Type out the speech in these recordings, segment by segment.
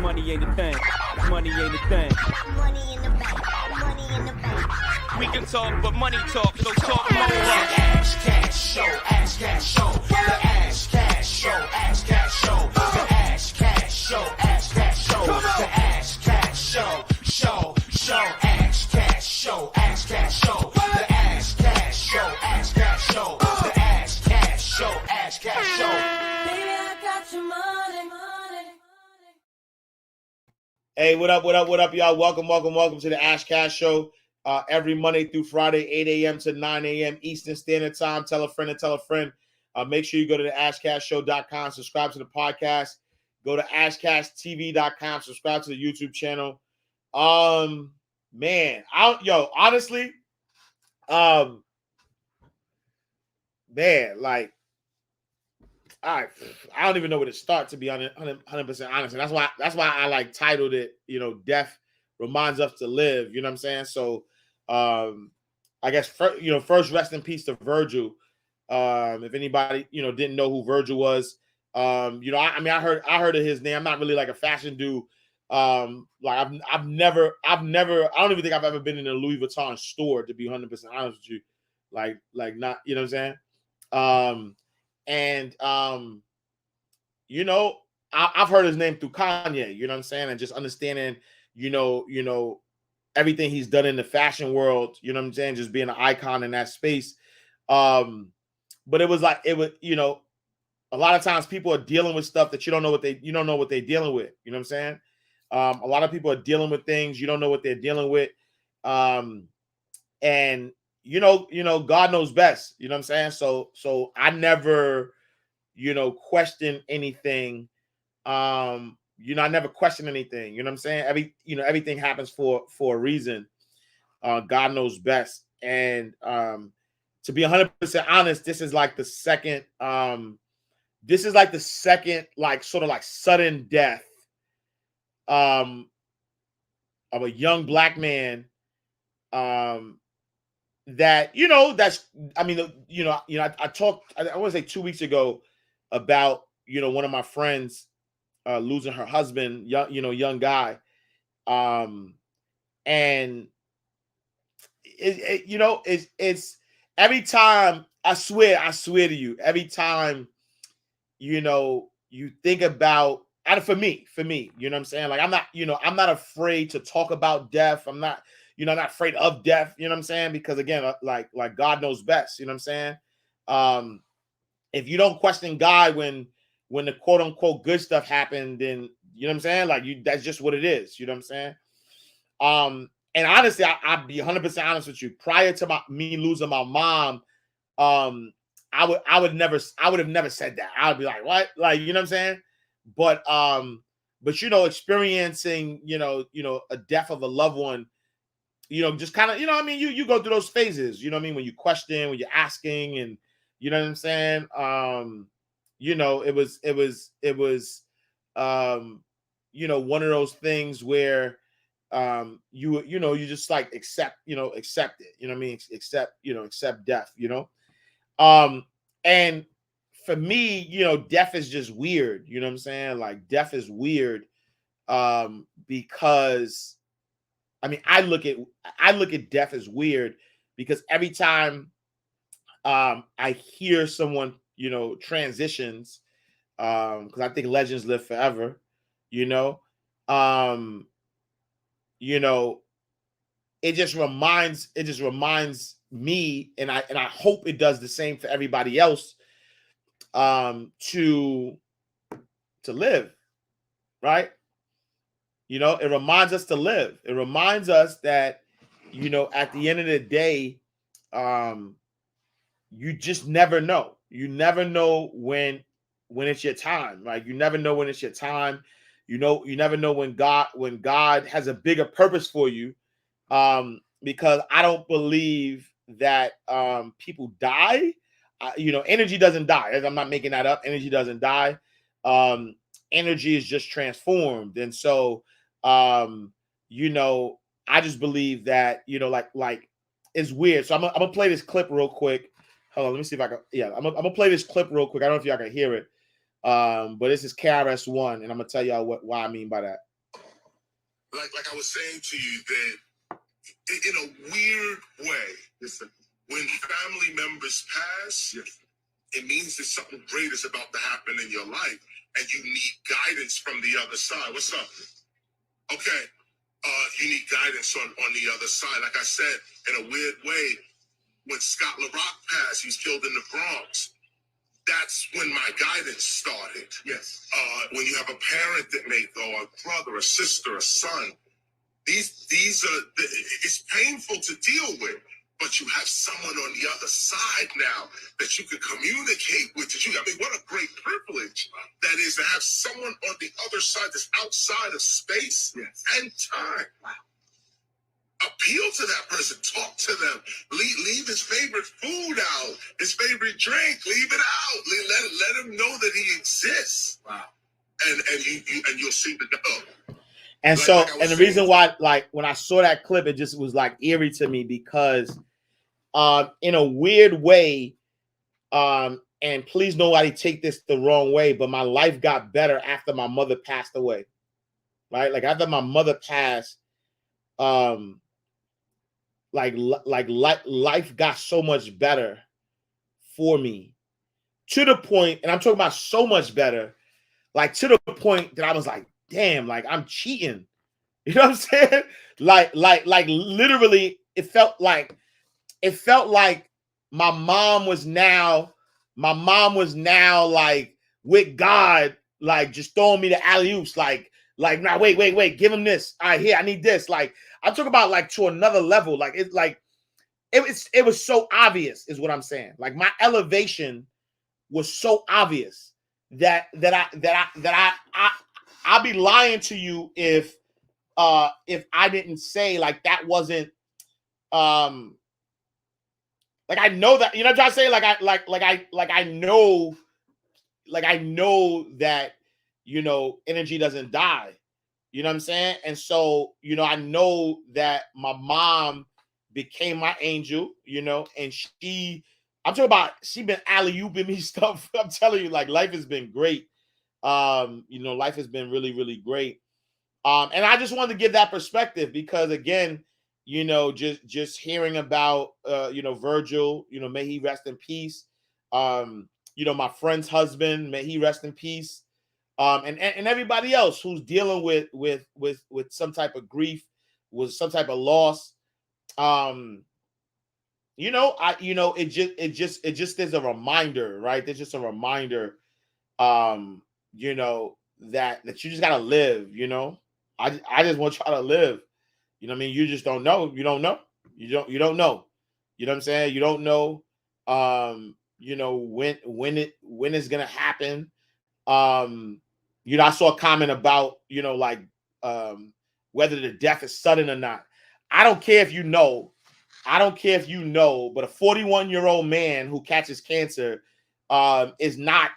money ain't a thing. Money ain't a thing. Money in the bank. Money in the bank. We can talk, but money talk, so talk more. Ash Cash Show, Ash Cash Show, the Ash Cash Show, Ash Cash Show, the Ash Cash Show, Ash Cash Show, the Ash Cash Show, Ash Cash Show, Ash Cash Show, the Ash Cash Show, Ash Cash Show, the Ash Cash Show, Ash Cash Show. Baby, I got your money, money. Hey, what up, y'all? Welcome to the Ash Cash Show. Every Monday through Friday, 8 a.m. to 9 a.m. Eastern Standard Time. Tell a friend and tell a friend. Make sure you go to the ashcashshow.com, subscribe to the podcast. Go to ashcashtv.com, subscribe to the YouTube channel. Man, honestly, man, like, I don't even know where to start, to be 100% honest. And that's why I like titled it, Death Reminds Us to Live. You know what I'm saying? So, I guess, first rest in peace to Virgil. If anybody, didn't know who Virgil was, I heard of his name. I'm not really like a fashion dude. Like I've never, I don't even think I've ever been in a Louis Vuitton store, to be 100% honest with you. Like not, you know what I'm saying? I've heard his name through Kanye, you know what I'm saying? And just understanding, everything he's done in the fashion world, you know what I'm saying? Just being an icon in that space. But it was, a lot of times people are dealing with stuff that you don't know what they're dealing with. You know what I'm saying? A lot of people are dealing with things you don't know what they're dealing with. And God knows best. You know what I'm saying? So I never, question anything. I never question anything. You know what I'm saying? Everything happens for a reason. God knows best. And to be 100% honest, this is like the second, like sort of like sudden death of a young black man that, I talked, I want to say 2 weeks ago about, one of my friends losing her husband, young guy. And it's every time, I swear to you, every time, you think about, and for me, you know what I'm saying? Like, I'm not afraid to talk about death. I'm not afraid of death, you know what I'm saying? Because again, like God knows best, you know what I'm saying? If you don't question God when the quote unquote good stuff happened, then you know what I'm saying? Like that's just what it is, you know what I'm saying? And honestly, I'll be 100% honest with you. Prior to me losing my mom, I would have never said that. I would be like, what? Like, you know what I'm saying? But experiencing, a death of a loved one, just kind of, you go through those phases, you know what I mean? When you question, when you're asking, and you know what I'm saying? It was one of those things where you just like accept it, you know what I mean? Accept death, and for me, death is just weird, you know what I'm saying? Like death is weird, because I look at death as weird because every time I hear someone, transitions, because I think legends live forever, it just reminds me, and I hope it does the same for everybody else, to live, right? It reminds us to live. It reminds us that, at the end of the day, you just never know. You never know when it's your time. Like you never know when it's your time. You never know when God has a bigger purpose for you. Because I don't believe that people die. Energy doesn't die. I'm not making that up. Energy doesn't die. Energy is just transformed. And so, I just believe that, like it's weird. So I'm gonna play this clip real quick. Hold on, let me see if I can. Yeah, I'm gonna play this clip real quick. I don't know if y'all can hear it. But this is KRS-One, and I'm gonna tell y'all why I mean by that. like I was saying to you, that in a weird way, when family members pass, it means that something great is about to happen in your life, and you need guidance from the other side. What's up? Okay, you need guidance on the other side. Like I said, in a weird way, when Scott LaRock passed, he was killed in the Bronx. That's when my guidance started. Yes. When you have a parent that or a brother, a sister, a son, these are, it's painful to deal with, but you have someone on the other side now that you can communicate with. I mean, what a great privilege that is to have someone on the other side that's outside of space and time. Wow. Appeal to that person, talk to them, leave his favorite food out, his favorite drink, leave it out. Let him know that he exists. Wow. And you'll see the And so, and the reason why, like, when I saw that clip, it just was like eerie to me because, in a weird way, and please nobody take this the wrong way, but my life got better after my mother passed away, right? Like after my mother passed, life got so much better for me to the point, and I'm talking about so much better, like to the point that I was like, damn, like I'm cheating. You know what I'm saying? Like literally, it felt like my mom was now like with God, like just throwing me the alley-oops, like, now wait, give him this. All right, here, I need this. Like, I'm talking about like to another level. Like it's like it was so obvious, is what I'm saying. Like my elevation was so obvious that I'll be lying to you if I didn't say like that wasn't like I know that, you know what I'm trying to say? I know that, you know, energy doesn't die. You know what I'm saying? And so, you know, I know that my mom became my angel, you know, and I'm talking about, she been alley-ooping me stuff. I'm telling you, like, life has been great. You know, life has been really, really great. And I just wanted to give that perspective because, again, you know, just hearing about, you know, Virgil, you know, may he rest in peace. You know, my friend's husband, may he rest in peace. And everybody else who's dealing with some type of grief, with some type of loss. You know, it just is a reminder, right? There's just a reminder, you know, that you just gotta live, you know. I just want y'all to live. You know what I mean? You just don't know. You don't know. You don't know. You know what I'm saying? You don't know you know, when it's gonna happen. You know, I saw a comment about, you know, like whether the death is sudden or not. I don't care if you know. I don't care if you know, but a 41-year-old man who catches cancer is not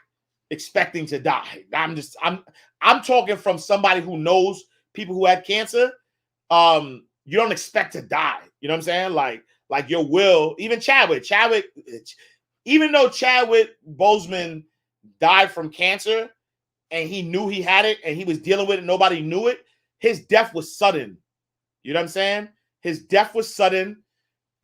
expecting to die. I'm talking from somebody who knows people who had cancer. You don't expect to die. You know what I'm saying? Like your will, even Chadwick, even though Chadwick Boseman died from cancer and he knew he had it and he was dealing with it, nobody knew it, his death was sudden. You know what I'm saying? His death was sudden.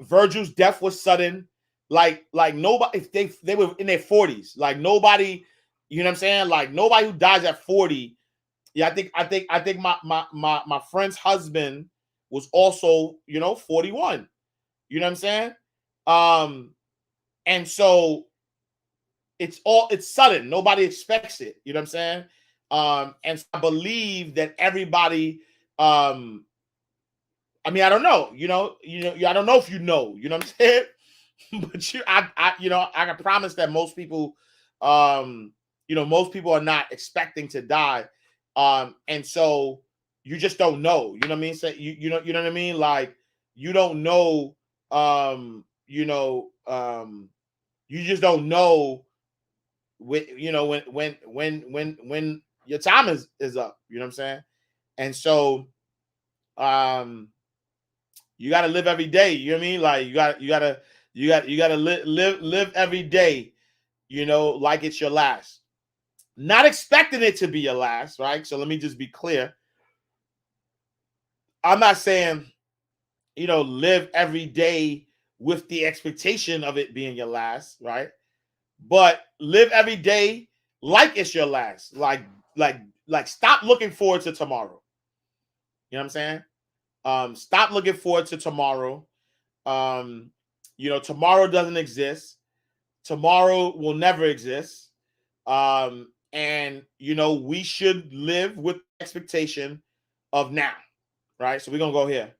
Virgil's death was sudden. Like nobody, if they were in their 40s, like nobody, you know what I'm saying? Like nobody who dies at 40. Yeah, I think my friend's husband was also, you know, 41. You know what I'm saying? And so it's sudden. Nobody expects it. You know what I'm saying? And so I believe that everybody, I mean, I don't know, I don't know if you know what I'm saying? But I can promise that most people, most people are not expecting to die. And so you just don't know, you know what I mean? So you know what I mean? Like you don't know, you just don't know when your time is up, you know what I'm saying? And so you got to live every day, you know what I mean? Like you got to live every day, you know, like it's your last. Not expecting it to be your last, right? So let me just be clear. I'm not saying, live every day with the expectation of it being your last, right? But live every day like it's your last. Like stop looking forward to tomorrow. You know what I'm saying? Stop looking forward to tomorrow. Tomorrow doesn't exist. Tomorrow will never exist. And we should live with expectation of now, right? So we're gonna go here.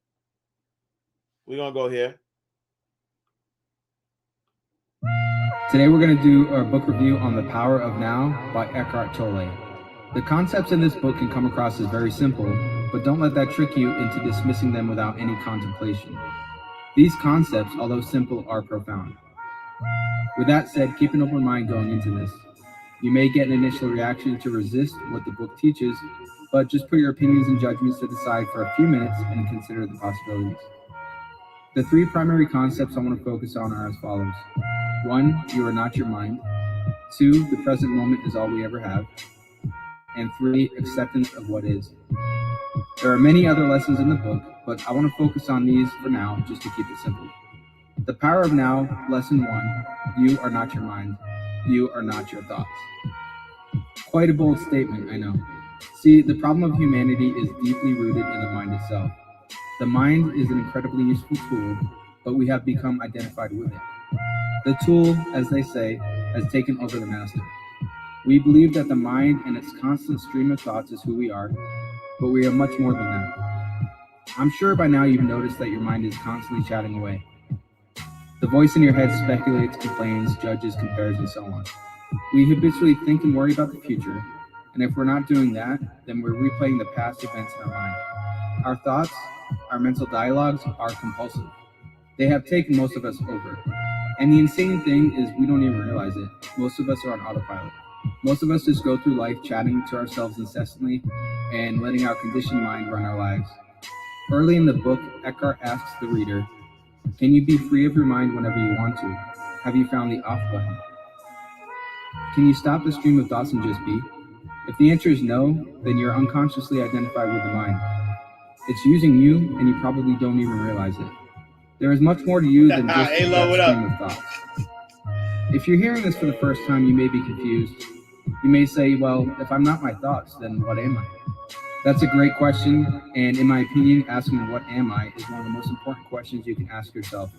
Today we're going to do our book review on The Power of Now by Eckhart Tolle. The concepts in this book can come across as very simple, but don't let that trick you into dismissing them without any contemplation. These concepts, although simple, are profound. With that said, keep an open mind going into this. You may get an initial reaction to resist what the book teaches, but just put your opinions and judgments to the side for a few minutes and consider the possibilities. The three primary concepts I want to focus on are as follows. 1, you are not your mind. 2, the present moment is all we ever have. And 3, acceptance of what is. There are many other lessons in the book, but I want to focus on these for now, just to keep it simple. The Power of Now, Lesson 1, you are not your mind. You are not your thoughts. Quite a bold statement, I know. See, the problem of humanity is deeply rooted in the mind itself. The mind is an incredibly useful tool, but we have become identified with it. The tool, as they say, has taken over the master. We believe that the mind and its constant stream of thoughts is who we are, but we are much more than that. I'm sure by now you've noticed that your mind is constantly chatting away. The voice in your head speculates, complains, judges, compares, and so on. We habitually think and worry about the future, and if we're not doing that, then we're replaying the past events in our mind. Our thoughts, our mental dialogues are compulsive. They have taken most of us over. And the insane thing is we don't even realize it. Most of us are on autopilot. Most of us just go through life chatting to ourselves incessantly and letting our conditioned mind run our lives. Early in the book, Eckhart asks the reader, can you be free of your mind whenever you want to? Have you found the off button? Can you stop the stream of thoughts and just be? If the answer is no, then you're unconsciously identified with the mind. It's using you, and you probably don't even realize it. There is much more to you than just Hey, that Lo, what stream up? of thoughts. If you're hearing this for the first time, you may be confused. You may say, well, if I'm not my thoughts, then what am I? That's a great question, and in my opinion, asking what am I is one of the most important questions you can ask yourself.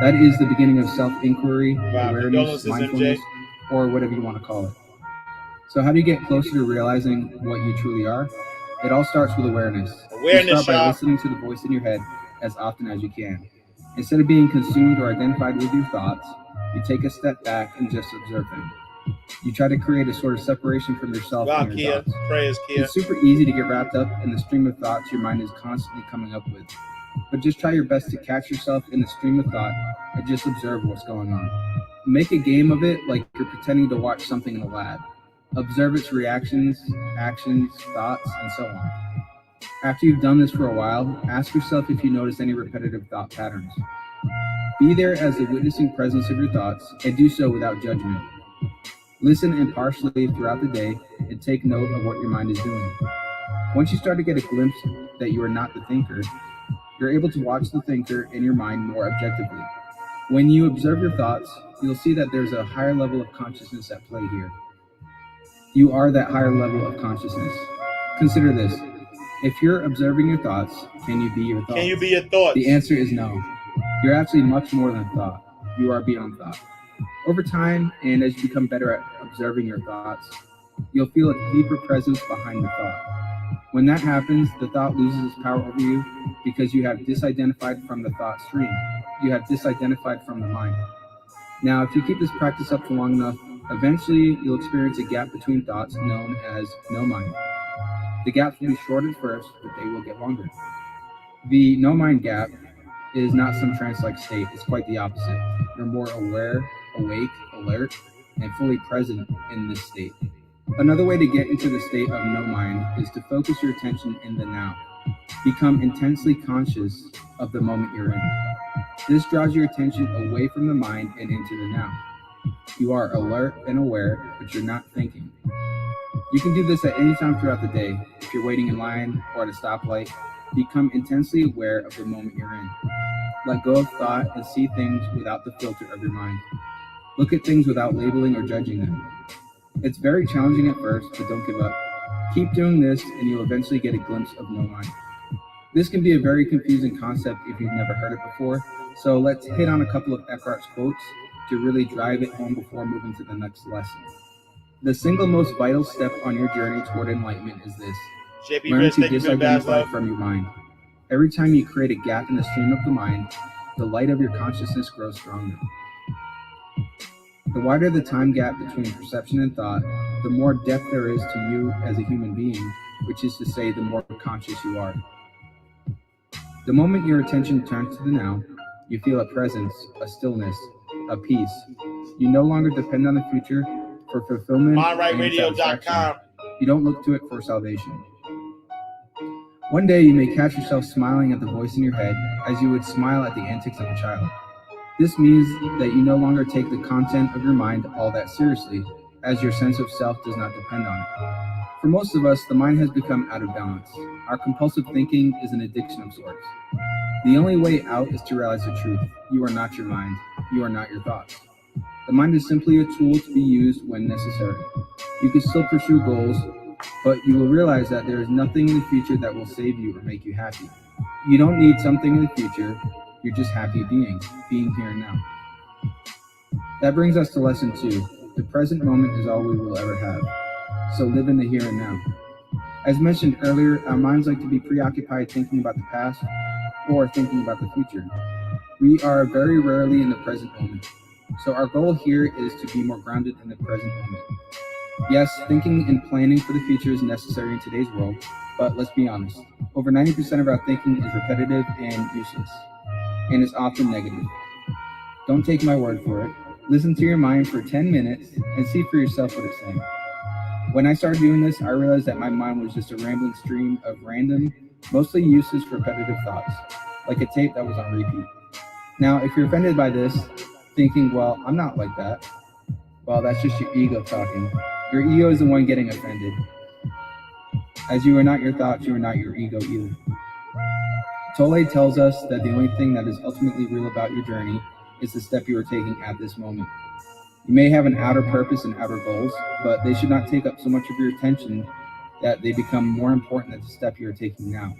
That is the beginning of self-inquiry, awareness, condolences, mindfulness, or whatever you want to call it. So how do you get closer to realizing what you truly are? It all starts with awareness. You start by listening to the voice in your head as often as you can. Instead of being consumed or identified with your thoughts, you take a step back and just observe them. You try to create a sort of separation from yourself and your thoughts. Prayers, Kia. It's super easy to get wrapped up in the stream of thoughts your mind is constantly coming up with. But just try your best to catch yourself in the stream of thought and just observe what's going on. Make a game of it like you're pretending to watch something in a lab. Observe its reactions, actions, thoughts, and so on. After you've done this for a while, ask yourself if you notice any repetitive thought patterns. Be there as the witnessing presence of your thoughts and do so without judgment. Listen impartially throughout the day and take note of what your mind is doing. Once you start to get a glimpse that you are not the thinker, you're able to watch the thinker in your mind more objectively. When you observe your thoughts, you'll see that there's a higher level of consciousness at play here. You are that higher level of consciousness. Consider this. If you're observing your thoughts, can you be your thoughts? Can you be your thoughts? The answer is no. You're actually much more than thought. You are beyond thought. Over time, and as you become better at observing your thoughts, you'll feel a deeper presence behind the thought. When that happens, the thought loses its power over you because you have disidentified from the thought stream. You have disidentified from the mind. Now, if you keep this practice up for long enough, eventually you'll experience a gap between thoughts known as no mind. The gaps will be short at first, but they will get longer. The no mind gap is not some trance-like state. It's quite the opposite. You're more aware, awake, alert, and fully present in this state. Another way to get into the state of no mind is to focus your attention in the now. Become intensely conscious of the moment you're in. This draws your attention away from the mind and into the now. You are alert and aware, but you're not thinking. You can do this at any time throughout the day, if you're waiting in line or at a stoplight, Become intensely aware of the moment you're in. Let go of thought and see things without the filter of your mind. Look at things without labeling or judging them. It's very challenging at first, but don't give up. Keep doing this and you'll eventually get a glimpse of no mind. This can be a very confusing concept if you've never heard it before, so let's hit on a couple of Eckhart's quotes to really drive it home before moving to the next lesson. The single most vital step on your journey toward enlightenment is this. JP Learn Rich, to thank you for the bad disidentify love. from your mind. Every time you create a gap in the stream of the mind, the light of your consciousness grows stronger. The wider the time gap between perception and thought, the more depth there is to you as a human being, which is to say, the more conscious you are. The moment your attention turns to the now, you feel a presence, a stillness, a peace. You no longer depend on the future for fulfillment and satisfaction. MindRightRadio.com. You don't look to it for salvation. One day you may catch yourself smiling at the voice in your head as you would smile at the antics of a child. This means that you no longer take the content of your mind all that seriously, as your sense of self does not depend on it. For most of us, the mind has become out of balance. Our compulsive thinking is an addiction of sorts. The only way out is to realize the truth. You are not your mind. You are not your thoughts. The mind is simply a tool to be used when necessary. You can still pursue goals, but you will realize that there is nothing in the future that will save you or make you happy. You don't need something in the future. You're just happy being here and now. That brings us to lesson 2. The present moment is all we will ever have. So live in the here and now. As mentioned earlier, our minds like to be preoccupied thinking about the past or thinking about the future. We are very rarely in the present moment. So our goal here is to be more grounded in the present moment. Yes, thinking and planning for the future is necessary in today's world, but let's be honest. Over 90% of our thinking is repetitive and useless, and is often negative. Don't take my word for it. Listen to your mind for 10 minutes and see for yourself what it's saying. When I started doing this, I realized that my mind was just a rambling stream of random, mostly useless, repetitive thoughts, like a tape that was on repeat. Now, if you're offended by this, thinking, well, I'm not like that, well, that's just your ego talking. Your ego is the one getting offended. As you are not your thoughts, you are not your ego either. Tolle tells us that the only thing that is ultimately real about your journey is the step you are taking at this moment. You may have an outer purpose and outer goals, but they should not take up so much of your attention that they become more important than the step you are taking now.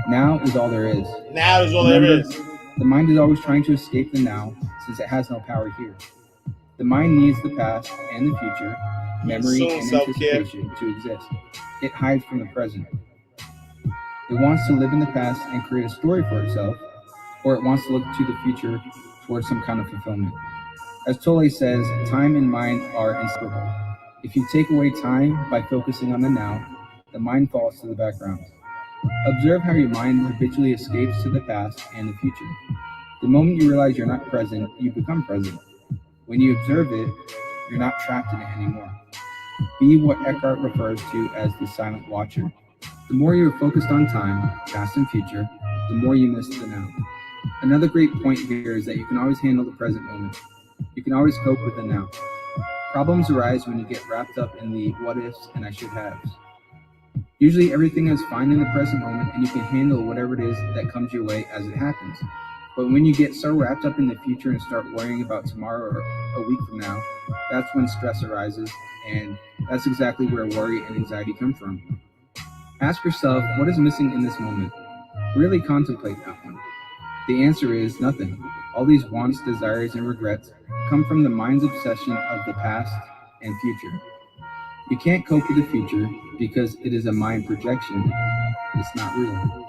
Now is all there is. Now is all Remember, there is. the mind is always trying to escape the now, since it has no power here. The mind needs the past and the future, memory Soul and self-care. anticipation to exist. It hides from the present. It wants to live in the past and create a story for itself, or it wants to look to the future towards some kind of fulfillment. As Tolle says, time and mind are inseparable. If you take away time by focusing on the now, the mind falls to the background. Observe how your mind habitually escapes to the past and the future. The moment you realize you're not present, you become present. When you observe it, you're not trapped in it anymore. Be what Eckhart refers to as the silent watcher. The more you are focused on time, past and future, the more you miss the now. Another great point here is that you can always handle the present moment. You can always cope with the now. Problems arise when you get wrapped up in the what ifs and I should haves. Usually everything is fine in the present moment and you can handle whatever it is that comes your way as it happens. But when you get so wrapped up in the future and start worrying about tomorrow or a week from now, that's when stress arises, and that's exactly where worry and anxiety come from. Ask yourself, what is missing in this moment? Really contemplate that one. The answer is nothing. All these wants, desires, and regrets come from the mind's obsession of the past and future. You can't cope with the future because it is a mind projection. It's not real.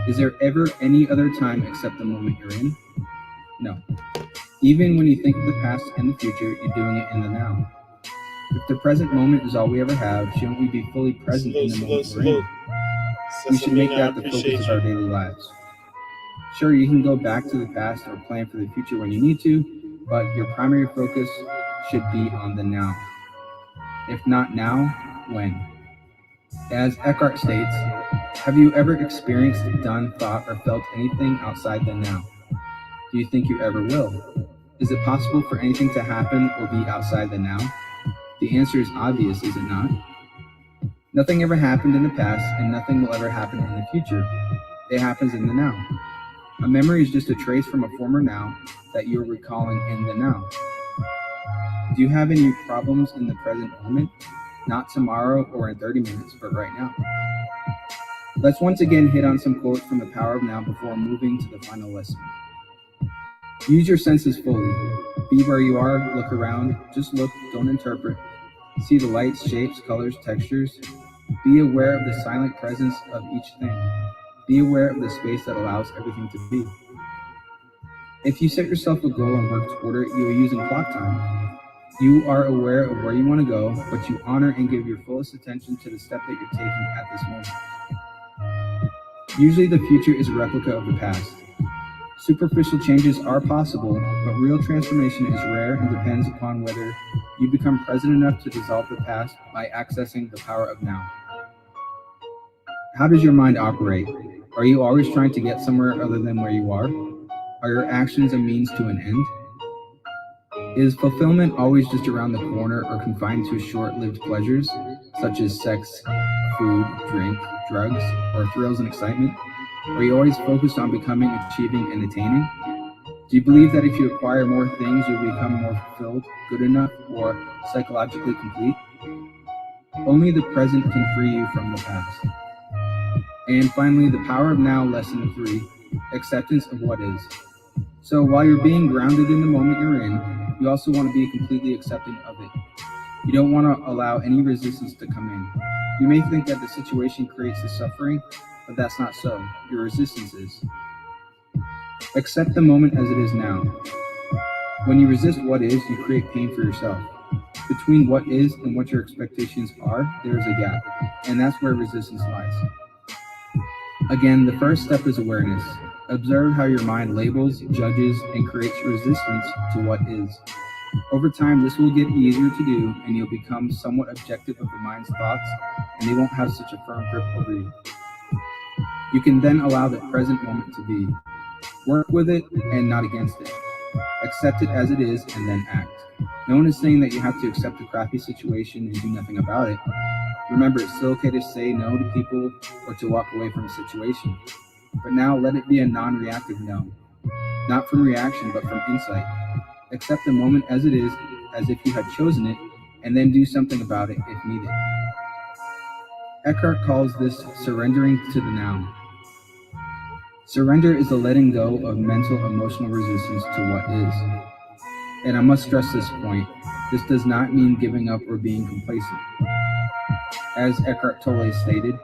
Is there ever any other time except the moment you're in? No. Even when you think of the past and the future, you're doing it in the now. If the present moment is all we ever have, shouldn't we be fully present in the moment we're in? We should make that the focus of our daily lives. Sure, you can go back to the past or plan for the future when you need to, but your primary focus should be on the now. If not now, when? As Eckhart states, have you ever experienced, done, thought, or felt anything outside the now? Do you think you ever will? Is it possible for anything to happen or be outside the now? The answer is obvious, is it not? Nothing ever happened in the past, and nothing will ever happen in the future. It happens in the now. A memory is just a trace from a former now that you're recalling in the now. Do you have any problems in the present moment? Not tomorrow or in 30 minutes, but right now. Let's once again hit on some quotes from The Power of Now before moving to the final lesson. Use your senses fully. Be where you are, look around, just look, don't interpret. See the lights, shapes, colors, textures. Be aware of the silent presence of each thing. Be aware of the space that allows everything to be. If you set yourself a goal and work toward it, you are using clock time. You are aware of where you want to go, but you honor and give your fullest attention to the step that you're taking at this moment. Usually the future is a replica of the past. Superficial changes are possible, but real transformation is rare and depends upon whether you become present enough to dissolve the past by accessing the power of now. How does your mind operate? Are you always trying to get somewhere other than where you are? Are your actions a means to an end? Is fulfillment always just around the corner or confined to short-lived pleasures, such as sex, food, drink, drugs, or thrills and excitement? Are you always focused on becoming, achieving, and attaining? Do you believe that if you acquire more things, you'll become more fulfilled, good enough, or psychologically complete? Only the present can free you from the past. And finally, the power of now, lesson 3, acceptance of what is. So while you're being grounded in the moment you're in, you also want to be completely accepting of it. You don't want to allow any resistance to come in. You may think that the situation creates the suffering, but that's not so. Your resistance is. Accept the moment as it is now. When you resist what is, you create pain for yourself. Between what is and what your expectations are, there is a gap, and that's where resistance lies. Again, the first step is awareness. Observe how your mind labels, judges, and creates resistance to what is. Over time, this will get easier to do, and you'll become somewhat objective of the mind's thoughts, and they won't have such a firm grip over you. You can then allow the present moment to be. Work with it and not against it. Accept it as it is and then act. No one is saying that you have to accept a crappy situation and do nothing about it. Remember, it's still okay to say no to people or to walk away from a situation. But now let it be a non-reactive no. Not from reaction, but from insight. Accept the moment as it is, as if you had chosen it, and then do something about it if needed. Eckhart calls this surrendering to the now. Surrender is the letting go of mental, emotional resistance to what is. And I must stress this point. This does not mean giving up or being complacent. As Eckhart Tolle stated,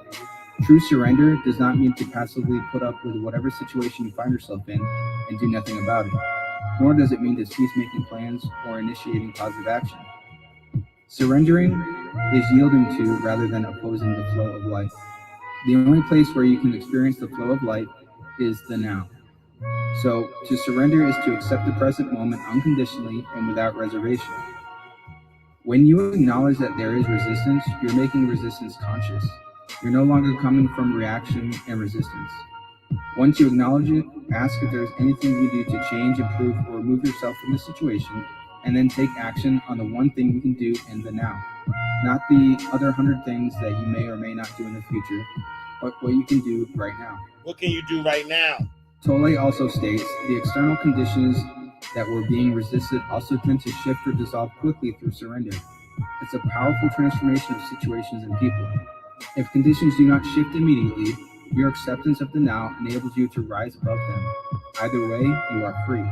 true surrender does not mean to passively put up with whatever situation you find yourself in and do nothing about it. Nor does it mean to cease making plans or initiating positive action. Surrendering is yielding to rather than opposing the flow of life. The only place where you can experience the flow of life is the now. So, to surrender is to accept the present moment unconditionally and without reservation. When you acknowledge that there is resistance, you're making resistance conscious. You're no longer coming from reaction and resistance. Once you acknowledge it, ask if there's anything you do to change, improve, or remove yourself from the situation, and then take action on the one thing you can do in the now. Not the other 100 things that you may or may not do in the future, but what you can do right now. What can you do right now? Tolle also states, the external conditions that were being resisted also tend to shift or dissolve quickly through surrender. It's a powerful transformation of situations and people. If conditions do not shift immediately, your acceptance of the now enables you to rise above them. Either way, you are free.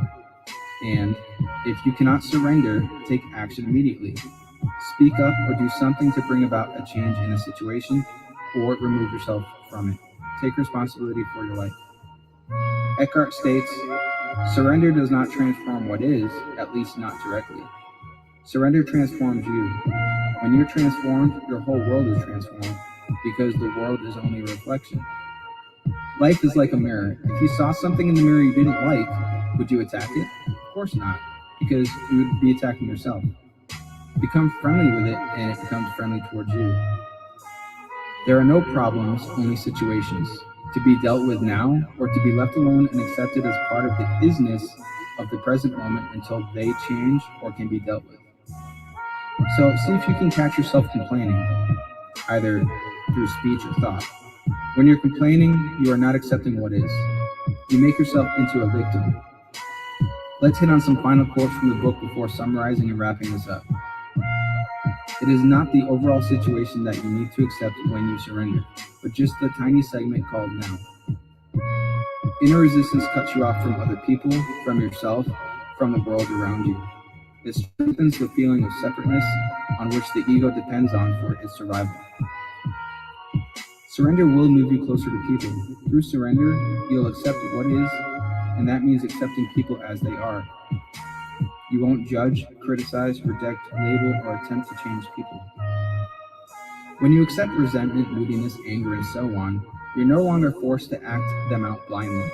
And if you cannot surrender, take action immediately. Speak up or do something to bring about a change in a situation, or remove yourself from it. Take responsibility for your life. Eckhart states, surrender does not transform what is, at least not directly. Surrender transforms you. When you're transformed, your whole world is transformed, because the world is only a reflection. Life is like a mirror. If you saw something in the mirror you didn't like, would you attack it? Of course not, because you would be attacking yourself. Become friendly with it, and it becomes friendly towards you. There are no problems, only situations, to be dealt with now, or to be left alone and accepted as part of the isness of the present moment until they change or can be dealt with. So see if you can catch yourself complaining. either through speech or thought. When you're complaining, you are not accepting what is. You make yourself into a victim. Let's hit on some final quotes from the book before summarizing and wrapping this up. It is not the overall situation that you need to accept when you surrender, but just the tiny segment called now. Inner resistance cuts you off from other people, from yourself, from the world around you. It strengthens the feeling of separateness on which the ego depends on for its survival. Surrender will move you closer to people. Through surrender, you'll accept what is, and that means accepting people as they are. You won't judge, criticize, reject, label, or attempt to change people. When you accept resentment, moodiness, anger, and so on, you're no longer forced to act them out blindly,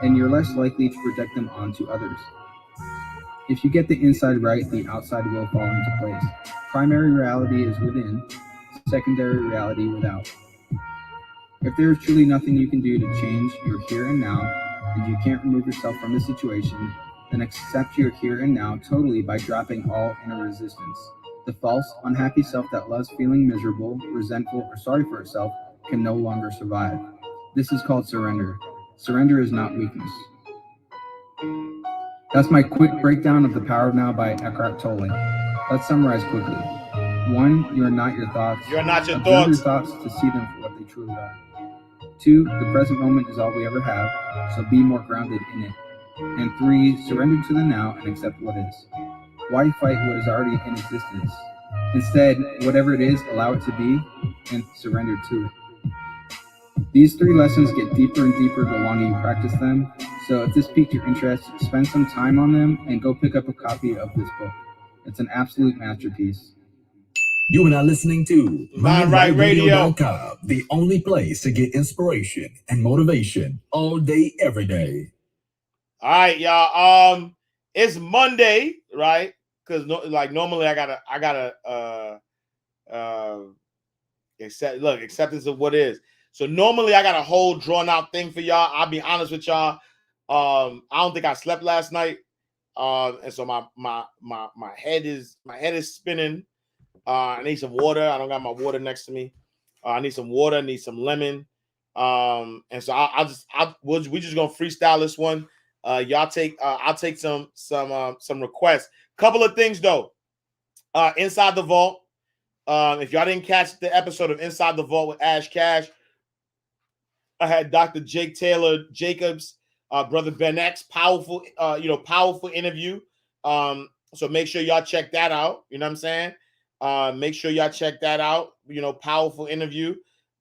and you're less likely to project them onto others. If you get the inside right, the outside will fall into place. Primary reality is within, secondary reality without. If there is truly nothing you can do to change your here and now, and you can't remove yourself from the situation, then accept your here and now totally by dropping all inner resistance. The false, unhappy self that loves feeling miserable, resentful, or sorry for itself can no longer survive. This is called surrender. Surrender is not weakness. That's my quick breakdown of The Power of Now by Eckhart Tolle. Let's summarize quickly. 1, you are not your thoughts. You're not your Observe your thoughts. thoughts to see them for what they truly are. 2, the present moment is all we ever have, so be more grounded in it. And 3, surrender to the now and accept what is. Why fight what is already in existence? Instead, whatever it is, allow it to be and surrender to it. These 3 lessons get deeper and deeper the longer you practice them, so if this piqued your interest, spend some time on them and go pick up a copy of this book. It's an absolute masterpiece. You are now listening to MindRightRadio. MindRightRadio.com, the only place to get inspiration and motivation all day, every day. All right, y'all. It's Monday, right? Because normally I gotta acceptance of what is. So normally I got a whole drawn out thing for y'all. I'll be honest with y'all. I don't think I slept last night. And so my head is spinning. I need some water. I don't got my water next to me. I need some water. I need some lemon. And so we just gonna freestyle this one. Y'all take. I'll take some requests. Couple of things though. Inside the Vault. If y'all didn't catch the episode of Inside the Vault with Ash Cash, I had Dr. Jake Taylor Jacobs, brother Ben X, powerful interview. So make sure y'all check that out. You know what I'm saying? Make sure y'all check that out. Powerful interview.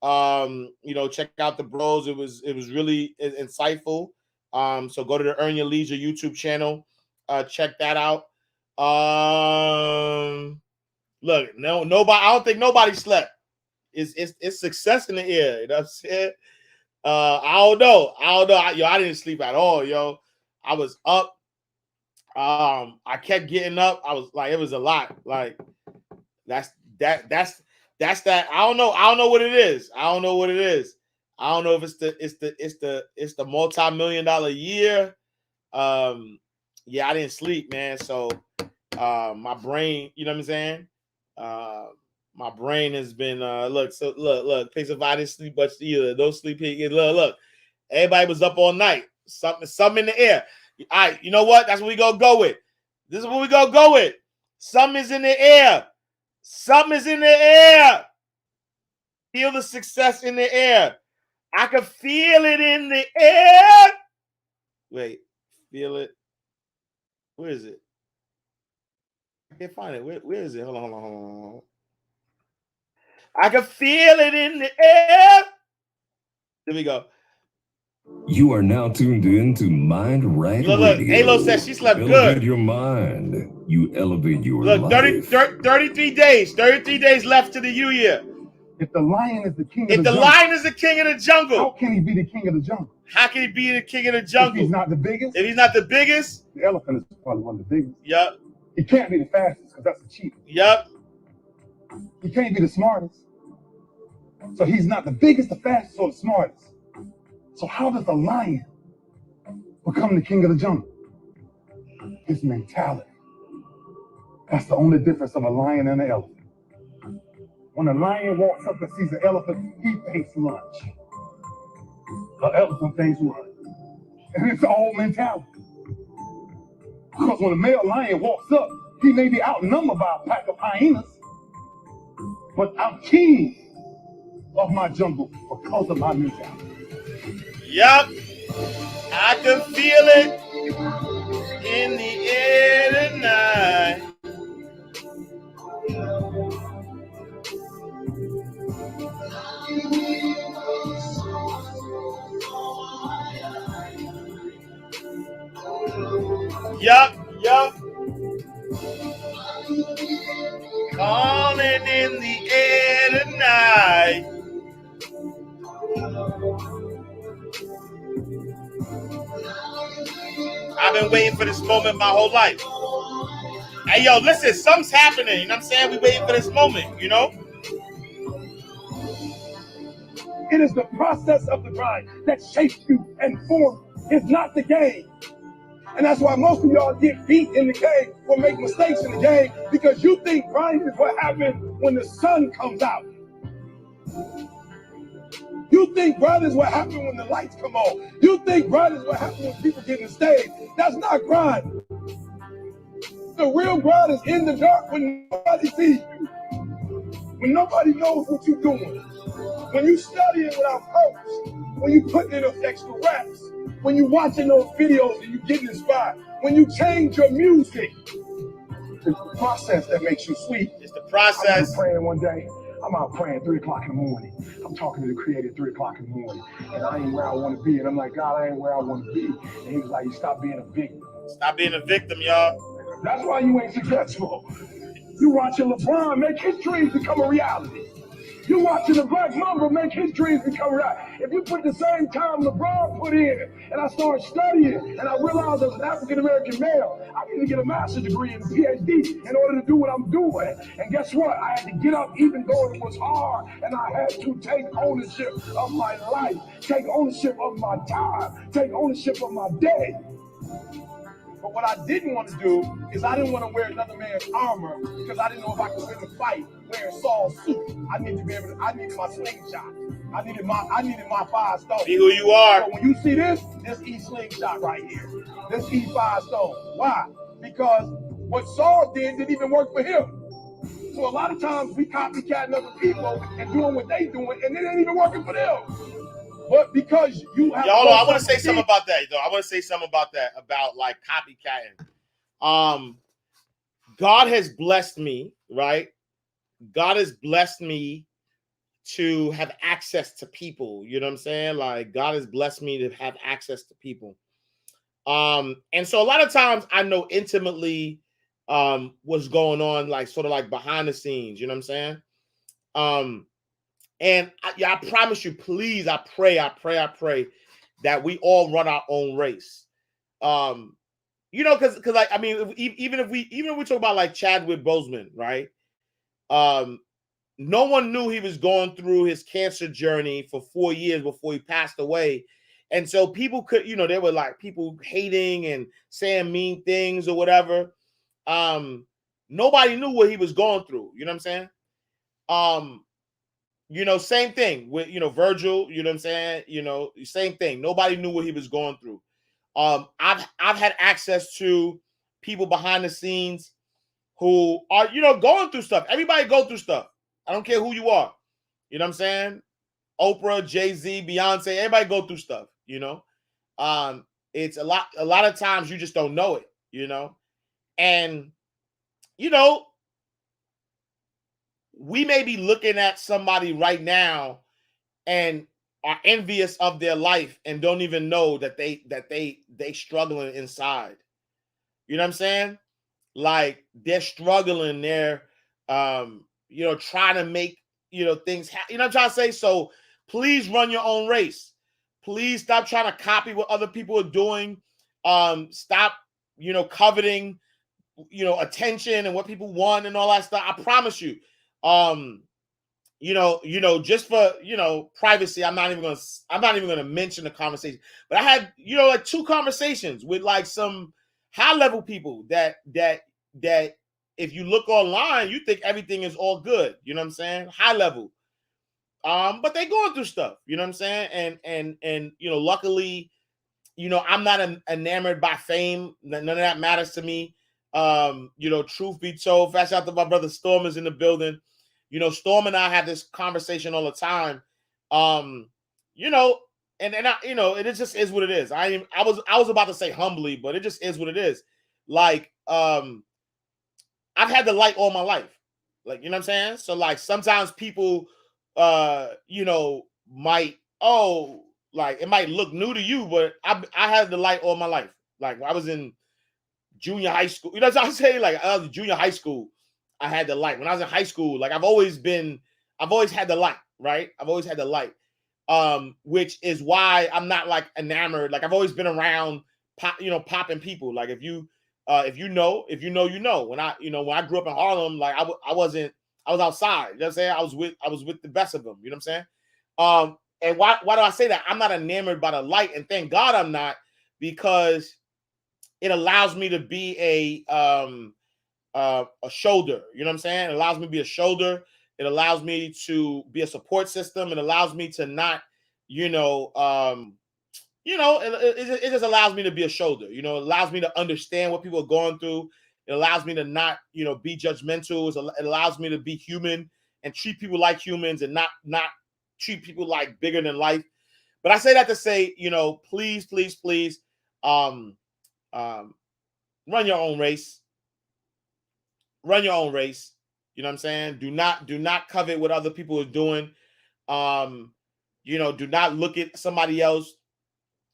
Check out the bros. It was really insightful. So go to the Earn Your Leisure YouTube channel. Check that out. Look, nobody. I don't think nobody slept. It's success in the air. You know what I'm saying? I don't know. I didn't sleep at all, yo. I was up. I kept getting up. I was like, it was a lot. Like that's that. I don't know. I don't know what it is. I don't know if it's the multi-million-dollar year. Yeah, I didn't sleep, man. So my brain, you know what I'm saying? My brain has been look, Pace of I didn't sleep much either. Don't sleep here. Look. Everybody was up all night. Something in the air. All right, you know what? That's what we gonna go with. This is what we gonna go with. Something is in the air. Something is in the air. Feel the success in the air. I can feel it in the air. Wait, feel it. Where is it? I can't find it. Where is it? Hold on. I can feel it in the air. There we go. You are now tuned in to Mind Right Look, Radio. Alo said she slept Elevate good. your mind. You elevate your Look, life. 33 days. 33 days left to the new year. If the lion is the king If of the the jungle, lion is the king of the how jungle, can he be the king of the jungle? how can he be the king of the If jungle? he's not the biggest, If he's not the biggest, the elephant is probably one of the biggest. yep. He can't be the fastest because that's the cheetah. Yep. He can't be the smartest. So he's not the biggest, the fastest, or the smartest. So how does the lion become the king of the jungle? His mentality. That's the only difference of a lion and an elephant. When a lion walks up and sees an elephant, he thinks lunch. An elephant thinks run. And it's all mentality. Because when a male lion walks up, he may be outnumbered by a pack of hyenas, but I'm king of my jungle because of my mentality. Yup. I can feel it in the air tonight. Yup. Calling in the air tonight. I've been waiting for this moment my whole life. Hey, yo, listen, something's happening. You know what I'm saying? We waiting for this moment, you know? It is the process of the grind that shapes you and forms. It's not the game. And that's why most of y'all get beat in the game or make mistakes in the game, because you think grind is what happens when the sun comes out. You think grind is what happens when the lights come on. You think grind is what happens when people get in the stage. That's not grind. The real grind is in the dark when nobody sees you. When nobody knows what you're doing. When you studying without purpose. When you putting in those extra raps. When you watching those videos and you getting inspired. When you change your music. It's the process that makes you sweet. It's the process. I'm praying one day. I'm out praying 3 o'clock in the morning. I'm talking to the Creator 3 o'clock in the morning. And I ain't where I want to be. And I'm like, God, I ain't where I want to be. And he was like, you stop being a victim. Stop being a victim, y'all. That's why you ain't successful. You watching LeBron make his dreams become a reality. You watching the Black Mamba make his dreams become reality. If you put the same time LeBron put in, and I started studying, and I realized as an African-American male, I need to get a master's degree and a PhD in order to do what I'm doing. And guess what? I had to get up even though it was hard, and I had to take ownership of my life, take ownership of my time, take ownership of my day. But what I didn't want to do is I didn't want to wear another man's armor because I didn't know if I could win the fight wearing Saul's suit. I needed my slingshot. I needed my 5 stones. Be who you are. So when you see this E slingshot right here. This E5 stone. Why? Because what Saul didn't even work for him. So a lot of times we copycatting other people and doing what they doing, and it ain't even working for them. But because you have, y'all know, I want to say something about that, though. I want to say something about that, about like copycatting. God has blessed me, right? God has blessed me to have access to people. You know what I'm saying? Like, God has blessed me to have access to people. And so a lot of times I know intimately what's going on, like sort of like behind the scenes. You know what I'm saying? And I promise you, please, I pray that we all run our own race. You know, because like, I mean, even if we talk about like Chadwick Boseman, right? No one knew he was going through his cancer journey for 4 years before he passed away. And so people could, you know, there were like people hating and saying mean things or whatever. Nobody knew what he was going through. You know what I'm saying? You know, same thing with, you know, Virgil, you know what I'm saying? You know, same thing. Nobody knew what he was going through. I've had access to people behind the scenes who are, you know, going through stuff. Everybody go through stuff. I don't care who you are. You know what I'm saying? Oprah, Jay-Z, Beyonce, everybody go through stuff, you know? It's a lot of times you just don't know it, you know? And, you know, we may be looking at somebody right now and are envious of their life and don't even know that they struggling inside. You know what I'm saying? Like they're struggling, they're you know, trying to make, you know, things happen. You know what I'm trying to say? So please run your own race. Please stop trying to copy what other people are doing. Stop, you know, coveting, you know, attention and what people want and all that stuff. I promise you. You know, just for, you know, privacy, I'm not even gonna mention the conversation. But I had, you know, like 2 conversations with like some high level people that if you look online, you think everything is all good. You know what I'm saying? High level. But they going through stuff. You know what I'm saying? And luckily, I'm not enamored by fame. None of that matters to me. Truth be told, fast out to my brother Storm is in the building. Storm and I have this conversation all the time. It just is what it is. I was about to say humbly, but it just is what it is. Like, I've had the light all my life. Like, you know what I'm saying? So like sometimes people might, like it might look new to you, but I had the light all my life. Like when I was in junior high school, what I'm saying? Like I was in junior high school, I had the light. When I was in high school, like I've always had the light, right? I've always had the light. Which is why I'm not like enamored. Like I've always been around popping people. Like if you know. When I grew up in Harlem, like I was outside. You know what I'm saying? I was with the best of them. You know what I'm saying? And why do I say that? I'm not enamored by the light, and thank God I'm not, because it allows me to be a shoulder. You know what I'm saying? It allows me to be a shoulder. It allows me to be a support system. It allows me to not, it just allows me to be a shoulder. It allows me to understand what people are going through. It allows me to not, be judgmental. It allows me to be human and treat people like humans and not treat people like bigger than life. But I say that to say, please, run your own race. Run your own race. You know what I'm saying? Do not covet what other people are doing. Do not look at somebody else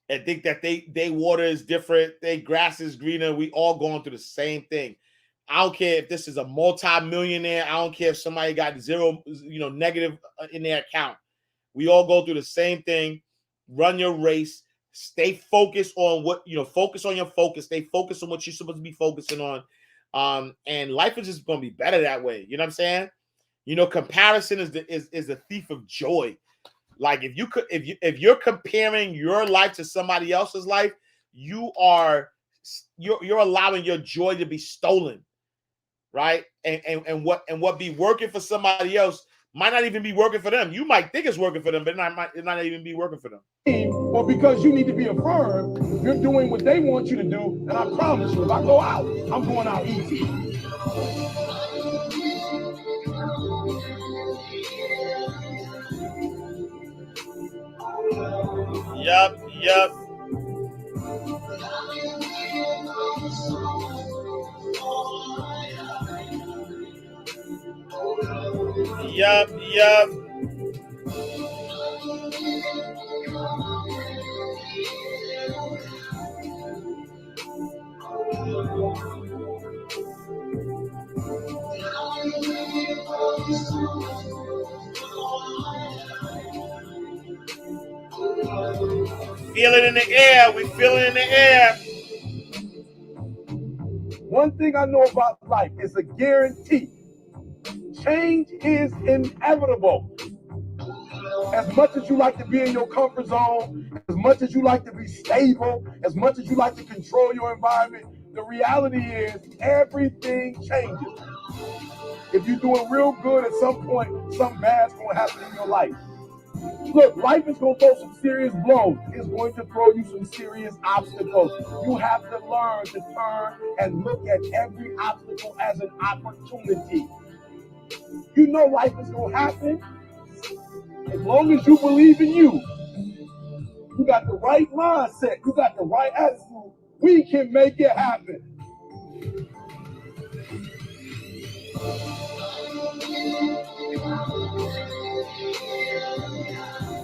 and think that they water is different, they grass is greener. We all going through the same thing. I don't care if this is a multi-millionaire. I don't care if somebody got zero, negative in their account. We all go through the same thing. Run your race. Stay focused on what, focus on your focus. Stay focused on what you're supposed to be focusing on. And life is just going to be better that way. You know what I'm saying? Comparison is the thief of joy. Like if you're comparing your life to somebody else's life, you're allowing your joy to be stolen, right? And what be working for somebody else might not even be working for them. You might think it's working for them, but it might not even be working for them. Or because you need to be affirmed, you're doing what they want you to do. And I promise you, if I go out, I'm going out easy. Yup. Feel it in the air. We feel it in the air. One thing I know about life is a guarantee. Change is inevitable. As much as you like to be in your comfort zone, as much as you like to be stable, as much as you like to control your environment, the reality is everything changes. If you're doing real good, at some point, something bad's going to happen in your life. Look, life is going to throw some serious blows. It's going to throw you some serious obstacles. You have to learn to turn and look at every obstacle as an opportunity. You know life is going to happen. As long as you believe in you got the right mindset, you got the right attitude, we can make it happen.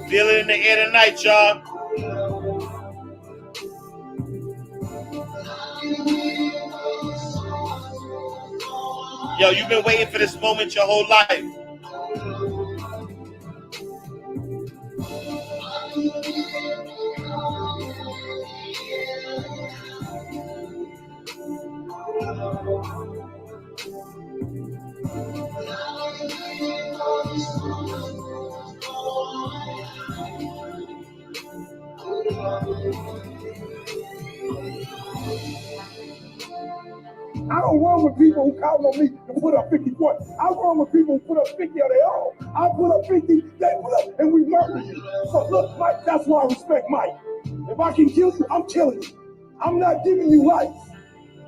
Feel it in the air tonight, y'all. Yo, you've been waiting for this moment your whole life. I don't run with people who count on me to put up 50 points. I run with people who put up 50 on their own. I put up 50, they put up, and we murder you. So look, Mike, that's why I respect Mike. If I can kill you, I'm killing you. I'm not giving you life.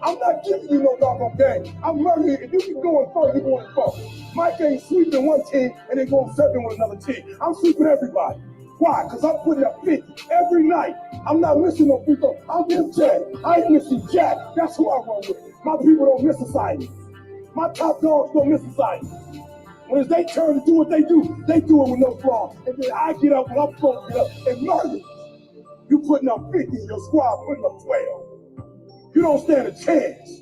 I'm not giving you no doggone game. I'm murdering you. If you can go and four, you're going to four. Mike ain't sweeping one team and then going second with another team. I'm sweeping everybody. Why? Because I'm putting up 50 every night. I'm not missing no people. I'm MJ. I ain't missing Jack. That's who I run with. My people don't miss assignments. My top dogs don't miss assignments. When it's their turn to do what they do it with no flaw. And then I get up when I'm supposed to get up and murder. You putting up 50, your squad putting up 12. You don't stand a chance.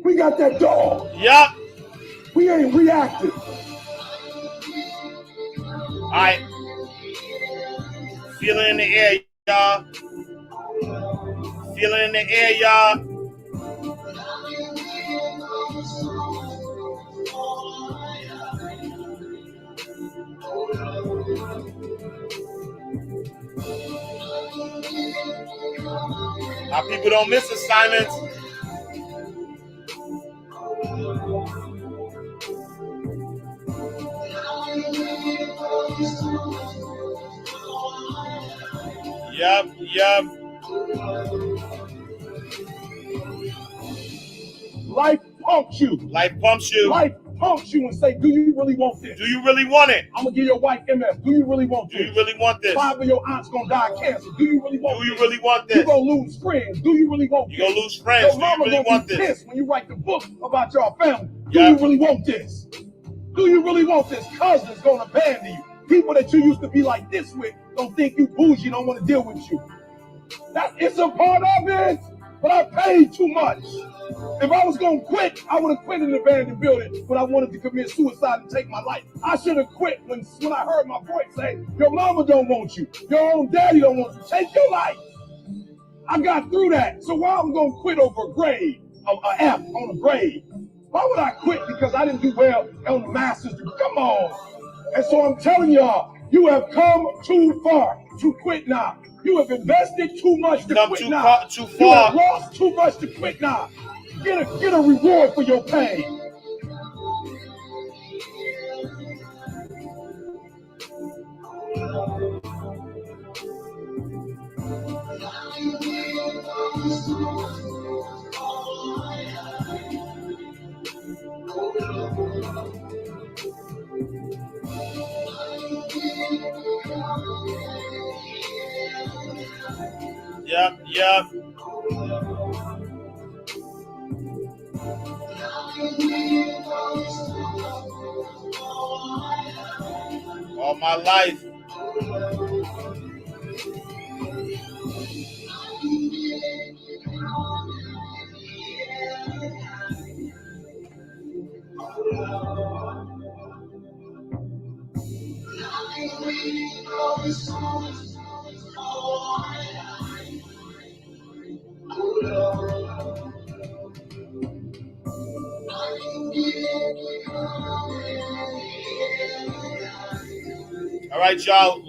We got that dog. Yup. We ain't reactive. All right. Feel it in the air, y'all. Feel it in the air, y'all. Our people don't miss assignments. Yup. Life pumps you. Life pumps you. Life pumps you and say, do you really want this? Do you really want it? I'm going to give your wife MS. Do you really want this? Do you really want this? 5 of your aunts going to die of cancer. Do you really want this? Do you really want this? You're going to lose friends. Do you really want this? You're going to lose friends. Your mama Do you really want be this? pissed when you write the book about your family. Do you really want this? Do you really want this? Cousins going to abandon you. People that you used to be like this with don't think you bougie, don't want to deal with you. It's a part of it, but I paid too much. If I was going to quit, I would have quit in the abandoned building when I wanted to commit suicide and take my life. I should have quit when I heard my voice say, your mama don't want you. Your own daddy don't want you. Take your life. I got through that. So why I'm going to quit over a grade, an F on a grade? Why would I quit because I didn't do well on the master's degree? Come on. And so I'm telling y'all, you have come too far to quit now. You have invested too much to quit now. Too far. You have lost too much to quit now. Get a reward for your pain. Yep. All my life. All right, y'all.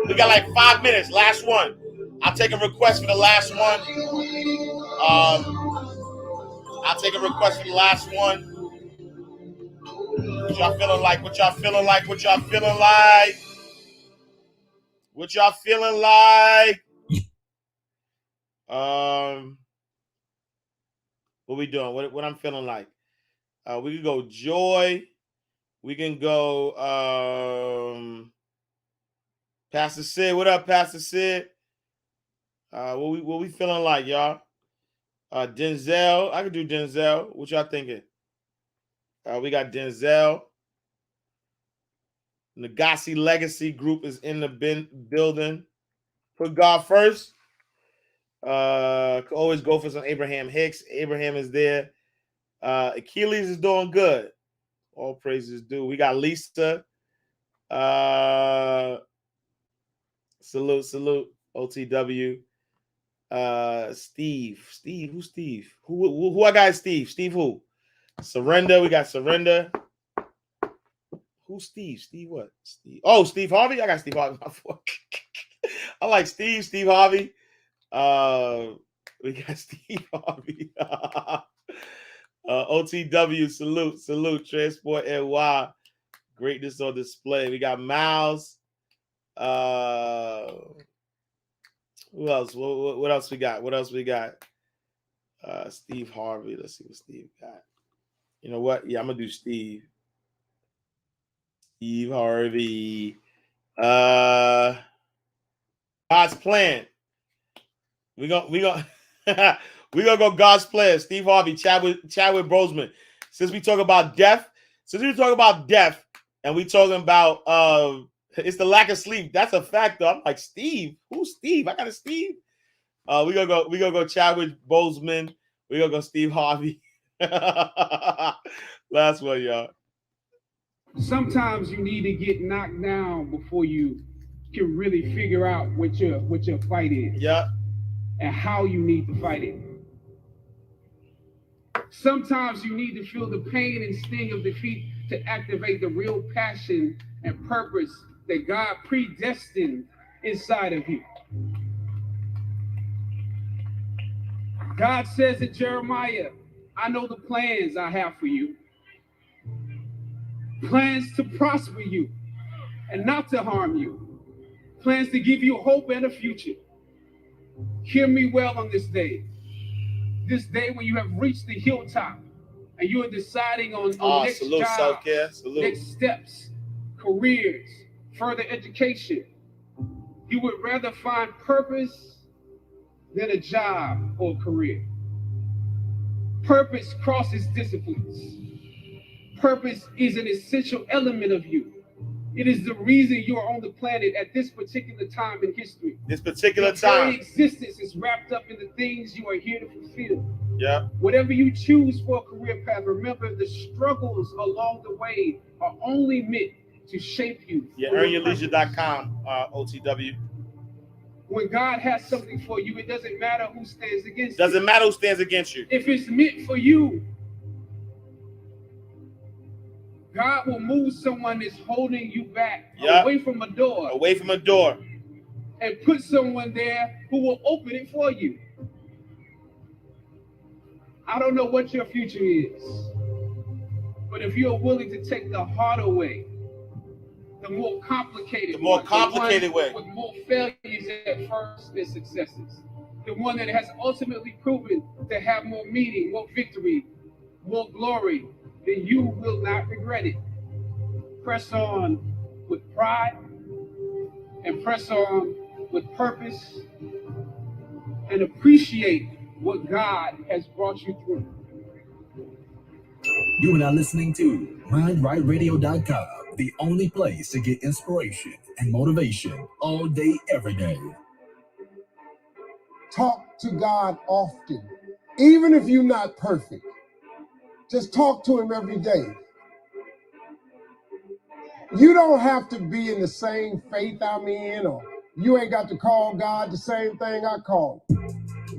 We got like 5 minutes. Last one. I'll take a request for the last one. I'll take a request for the last one. What y'all feeling like? What y'all feeling like? What y'all feeling like? What y'all feeling like? What we doing? What I'm feeling like? We can go Joy. We can go Pastor Sid. What up, Pastor Sid? What we feeling like, y'all? Denzel. I can do Denzel. What y'all thinking? We got Denzel. Nagasi Legacy Group is in the building. Put God first. Always go for some Abraham Hicks. Abraham is there. Achilles is doing good. All praises due. We got Lisa. Salute. OTW. Steve. Who's Steve? Who I got? Steve who? Surrender. We got Surrender. Who's Steve? Steve what? Steve. Oh, Steve Harvey. I got Steve Harvey. I like Steve Harvey. We got Steve Harvey. OTW, salute, Transport NY. Greatness on display. We got Miles. Who else? What else we got? Steve Harvey. Let's see what Steve got. You know what? Yeah, I'm gonna do Steve. Steve Harvey. God's plan. We gonna go God's plan. Steve Harvey, Chadwick Boseman. Since we talk about death, and we talking about it's the lack of sleep. That's a fact, though. I'm like, Steve. Who's Steve? I got a Steve. We gonna go Chadwick Boseman. We gonna go Steve Harvey. Last one, y'all. Sometimes you need to get knocked down before you can really figure out what your fight is. Yeah. And how you need to fight it. Sometimes you need to feel the pain and sting of defeat to activate the real passion and purpose that God predestined inside of you. God says in Jeremiah, I know the plans I have for you. Plans to prosper you and not to harm you. Plans to give you hope and a future. Hear me well on this day. This day when you have reached the hilltop and you are deciding on next job, next steps, careers, further education. You would rather find purpose than a job or career. Purpose crosses disciplines. Purpose is an essential element of you. It is the reason you are on the planet at this particular time in history. Your very existence is wrapped up in the things you are here to fulfill. Yeah. Whatever you choose for a career path, remember the struggles along the way are only meant to shape you. Yeah, earnyourleisure.com, OTW. When God has something for you, it doesn't matter who stands against you. Doesn't matter who stands against you. If it's meant for you, God will move someone that's holding you back away from a door. Away from a door. And put someone there who will open it for you. I don't know what your future is, but if you're willing to take the harder way, the more complicated way, with more failures at first than successes, the one that has ultimately proven to have more meaning, more victory, more glory, then you will not regret it. Press on with pride and press on with purpose and appreciate what God has brought you through. You are now listening to MindRightRadio.com, the only place to get inspiration and motivation all day, every day. Talk to God often, even if you're not perfect. Just talk to him every day. You don't have to be in the same faith I'm in, or you ain't got to call God the same thing I call him.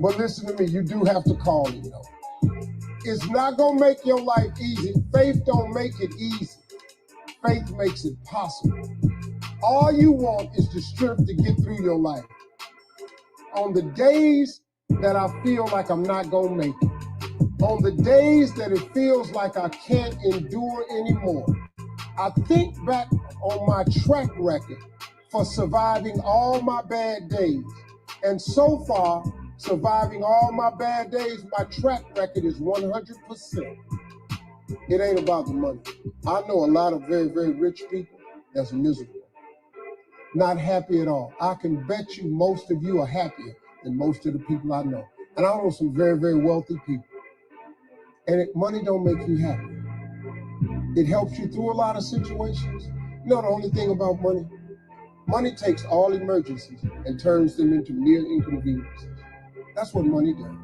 But listen to me, you do have to call him, though. It's not going to make your life easy. Faith don't make it easy. Faith makes it possible. All you want is the strength to get through your life. On the days that I feel like I'm not going to make it, on the days that it feels like I can't endure anymore, I think back on my track record for surviving all my bad days. And so far, surviving all my bad days, my track record is 100%. It ain't about the money. I know a lot of very, very rich people that's miserable, not happy at all. I can bet you most of you are happier than most of the people I know. And I know some very, very wealthy people. And money don't make you happy. It helps you through a lot of situations. You know the only thing about money? Money takes all emergencies and turns them into mere inconveniences. That's what money does.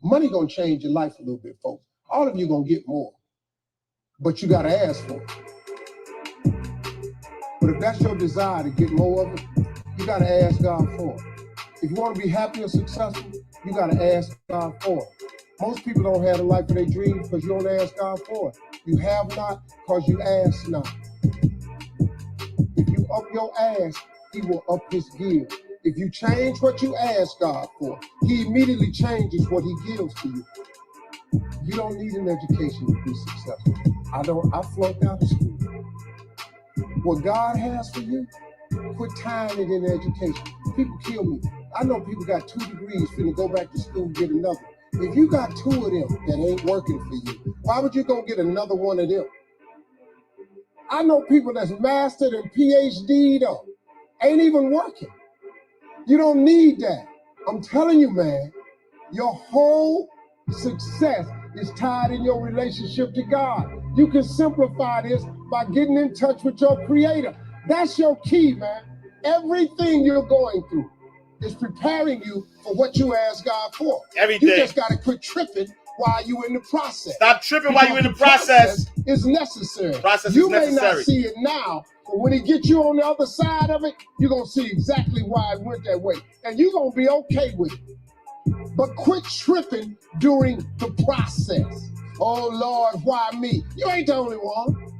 Money gonna change your life a little bit, folks. All of you gonna get more, but you gotta ask for it. But if that's your desire to get more of it, you gotta ask God for it. If you wanna be happy or successful, you gotta ask God for it. Most people don't have the life of their dreams because you don't ask God for it. You have not because you ask not. If you up your ass, he will up his gear. If you change what you ask God for, he immediately changes what he gives to you. You don't need an education to be successful. I flunked out of school. What God has for you, quit tying it in education. People kill me. I know people got 2 degrees finna go back to school and get another. If you got 2 of them that ain't working for you, why would you go get another one of them? I know people that's mastered and PhD'd up, ain't even working. You don't need that. I'm telling you, man, your whole success is tied in your relationship to God. You can simplify this by getting in touch with your creator. That's your key, man. Everything you're going through is preparing you for what you ask God for. Everything. You just got to quit tripping while you're in the process. Stop tripping while you're in the process. It's necessary. Process you is may necessary. not see it now, but when he gets you on the other side of it, you're going to see exactly why it went that way. And you're going to be okay with it. But quit tripping during the process. Oh, Lord, why me? You ain't the only one.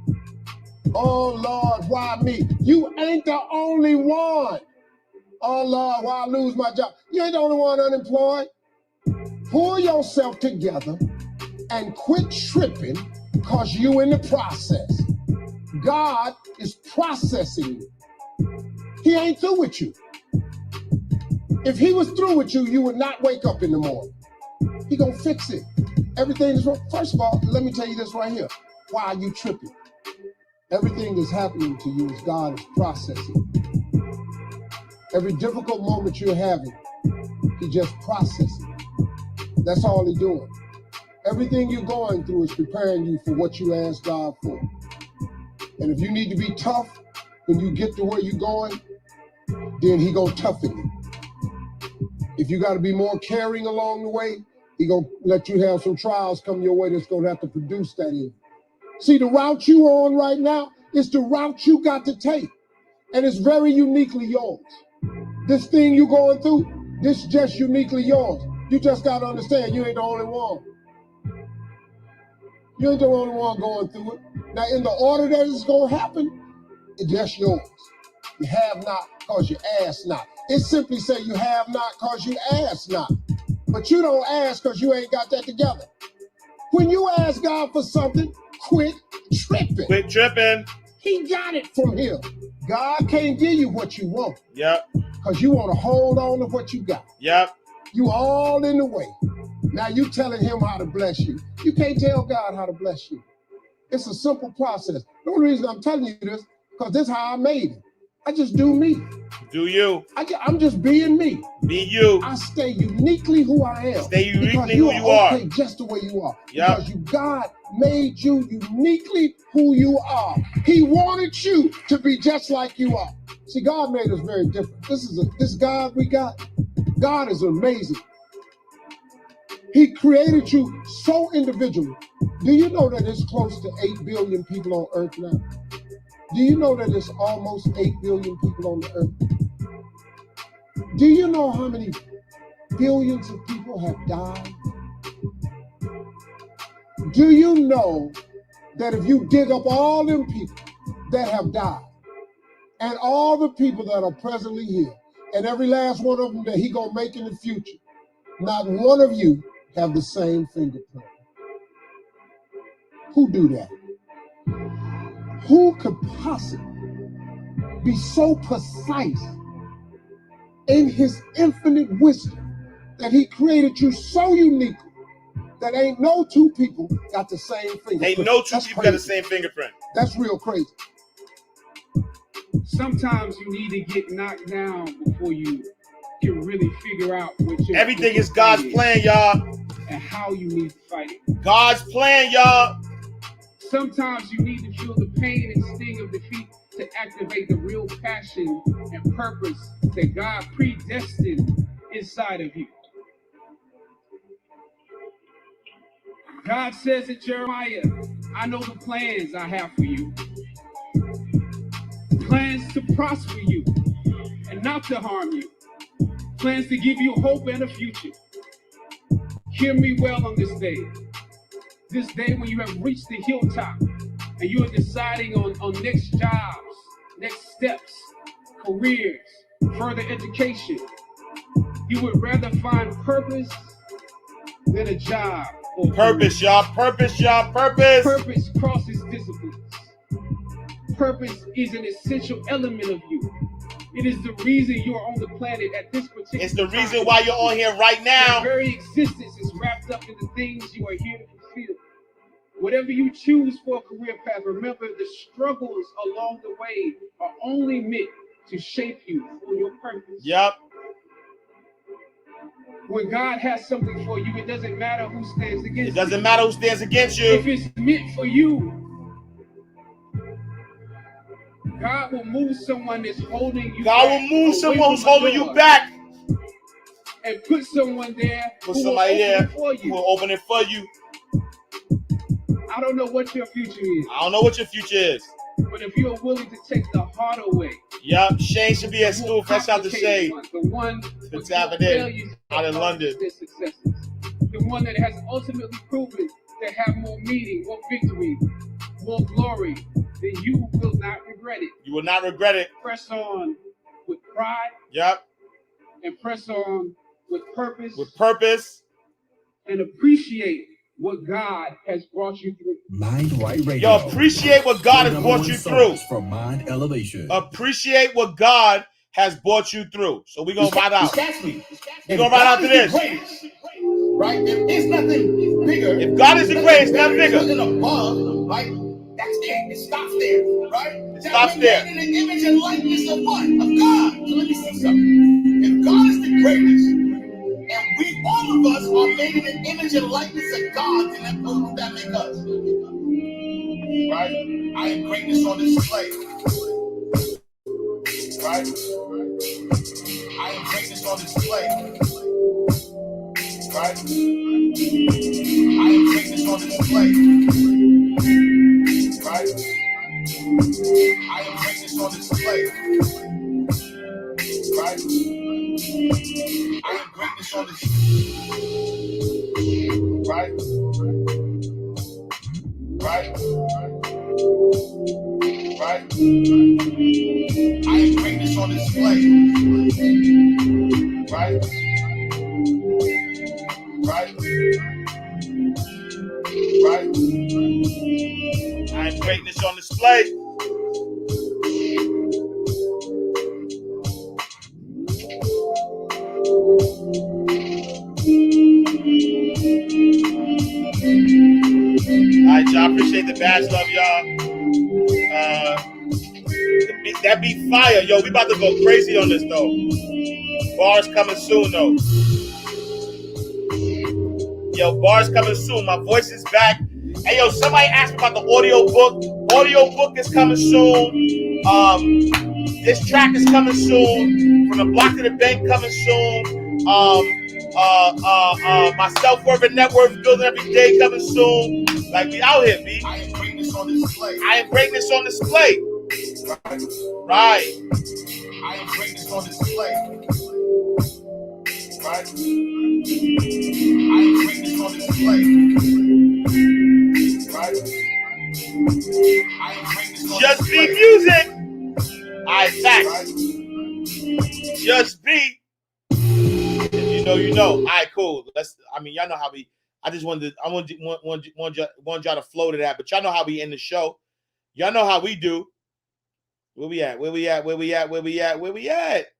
Oh, Lord, why me? You ain't the only one. Oh, Lord, why I lose my job? You ain't the only one unemployed. Pull yourself together and quit tripping because you in the process. God is processing you. He ain't through with you. If he was through with you, you would not wake up in the morning. He gonna fix it. Everything is wrong. First of all, let me tell you this right here. Why are you tripping? Everything that's happening to you is God is processing. Every difficult moment you're having, he just processing. That's all he's doing. Everything you're going through is preparing you for what you ask God for. And if you need to be tough when you get to where you're going, then he gonna toughen you. If you got to be more caring along the way, he gonna let you have some trials come your way that's gonna have to produce that in you. See, the route you on right now is the route you got to take. And it's very uniquely yours. This thing you going through, this is just uniquely yours. You just got to understand you ain't the only one. You ain't the only one going through it. Now, in the order that it's going to happen, it's just yours. You have not because you ask not. It simply say you have not because you ask not. But you don't ask because you ain't got that together. When you ask God for something, quit tripping. Quit tripping. He got it from him. God can't give you what you want. Yep. Because you want to hold on to what you got. Yep. You all in the way. Now you telling him how to bless you. You can't tell God how to bless you. It's a simple process. The only reason I'm telling you this, because this is how I made it. I just do me. Do you. I'm just being me. Be you. I stay uniquely who I am. Stay uniquely who you are. Okay, just the way you are. Yep. Because God made you uniquely who you are. He wanted you to be just like you are. See, God made us very different. This God we got. God is amazing. He created you so individually. Do you know that there's close to 8 billion people on earth now? Do you know that there's almost 8 billion people on the earth? Do you know how many billions of people have died? Do you know that if you dig up all them people that have died and all the people that are presently here and every last one of them that he gonna make in the future, not one of you have the same fingerprint? Who do that? Who could possibly be so precise in his infinite wisdom that he created you so uniquely that ain't no 2 people got the same fingerprint? Ain't no 2 people got the same fingerprint. That's real crazy. Sometimes you need to get knocked down before you can really figure out what your everything is God's plan, y'all. And how you need to fight it. God's plan, y'all. Sometimes you need to feel the pain and sting of defeat to activate the real passion and purpose that God predestined inside of you. God says in Jeremiah, I know the plans I have for you. Plans to prosper you and not to harm you. Plans to give you hope and a future. Hear me well on this day. This day when you have reached the hilltop and you are deciding on next jobs, next steps, careers, further education. You would rather find purpose than a job or purpose, y'all. Purpose, y'all. Purpose. Purpose crosses disciplines. Purpose is an essential element of you. It is the reason you are on the planet at this particular time. It's the reason why you're on here right now. Your very existence is wrapped up in the things you are here to fulfill. Whatever you choose for a career path, remember the struggles along the way are only meant to shape you for your purpose. Yep. When God has something for you, it doesn't matter who stands against you. It doesn't matter who stands against you. If it's meant for you, God will move someone that's holding you back. God will move someone who's holding you back. And put someone there Put somebody there who will open it for you. I don't know what your future is. I don't know what your future is. But if you're willing to take the harder way. Yup, Shane should be at school. Fresh out the shade. The one that's happening out in London. The one that has ultimately proven to have more meaning, more victory, more glory, then you will not regret it. You will not regret it. Press on with pride. Yep. And press on with purpose. With purpose. And appreciate what God has brought you through. Mind Right Radio. Yo, appreciate what God has brought you through. For mind elevation. Appreciate what God has brought you through. So we're going to ride out. We're going to ride out to this. Right? There is nothing bigger. If God is the greatest, not bigger. Nothing above, right? That's it. It stops there, right? It stops there. In the image and likeness of what? Of God. So let me see something. If God is the greatest, and we, all of us, are made in the image and likeness of God, then what would that make us? Right? I am greatness on display. Right? I am greatness on display. Right? I am greatness on display. Right? I am greatness on display. Right? I am greatness on display. Right? Right? Right? I am greatness on display. Right? Right? Right? I am greatness on display. Alright, y'all. I appreciate the badge love, y'all. That beat fire. Yo, we about to go crazy on this, though. Bars coming soon, though. Yo, bars coming soon. My voice is back. Hey, yo, somebody asked me about the audio book. Audio book is coming soon. This track is coming soon. From the block to the bank coming soon. My self-worth and net worth building every day coming soon. Like, we out here, B. I am greatness on display. I am greatness on display. Right. I am greatness on display. Right. I am greatness on display. Right. I am greatness on Just display. be music. Alright, facts. Right. Just be. If you know, you know. Alright, cool. Y'all know how we. I just wanted y'all to flow to that, but y'all know how we end the show. Y'all know how we do. Where we at? Where we at? Where we at? Where we at? Where we at?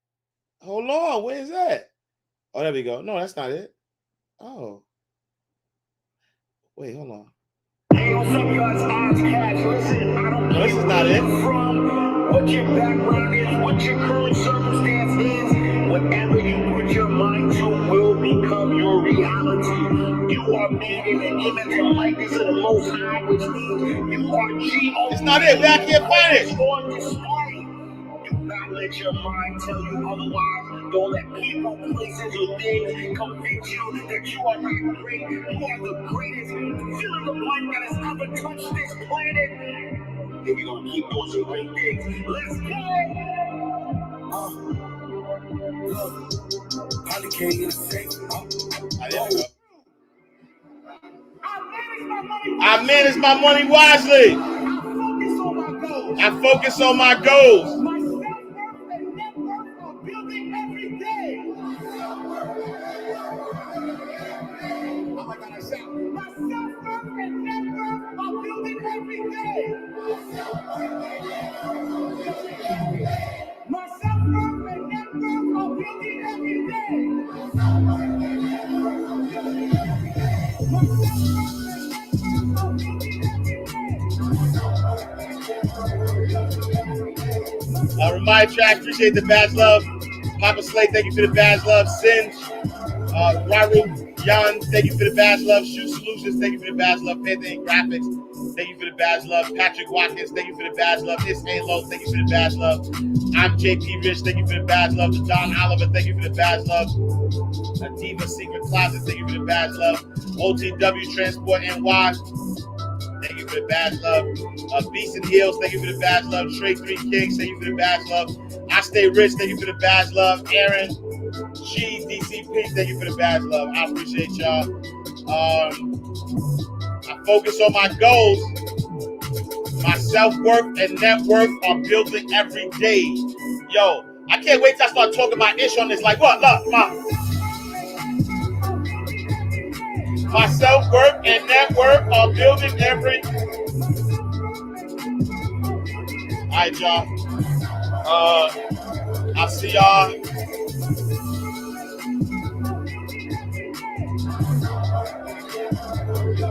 Hold on. Where is that? Oh, there we go. No, that's not it. Oh. Wait, hold on. No, this is not it. What your background is, what your current circumstance is, whatever you put your mind to will become your reality. You are made in the image and likeness of the Most High, which means you are G-O. It's not it. I can't find it. Do not let your mind tell you otherwise. Don't let people, places, or things convince you that you are not great. You are the greatest fill in the blank that has ever touched this planet. And we're going to keep doing some great things. Let's go! Look, probably can't get a safe. I manage my money wisely. I focus on my goals. day. Oh my God, I shout. My self-worth and network are building every day. My self-worth and network are building every day. Remind track, appreciate the badge love. Papa Slay, thank you for the badge love. Sin, Raru, Jan, thank you for the badge love. Shoe Solutions, thank you for the badge love. Panther Graphics, thank you for the badge love. Patrick Watkins, thank you for the badge love. This ain't low, thank you for the badge love. I'm JP Rich, thank you for the badge love. Don Oliver, thank you for the badge love. Diva Secret Closet, thank you for the badge love. OTW Transport NY, thank you for the badge love. Beast and Heels, thank you for the badge love. Trey 3 Kings, thank you for the badge love. I Stay Rich, thank you for the badge love. Aaron, G, DCP, thank you for the badge love. I appreciate y'all. I focus on my goals. My self-worth and net worth are building every day. Yo, I can't wait till I start talking my ish on this. Like, what? Look, my self-worth and net worth are building every. All right, y'all. I'll see y'all.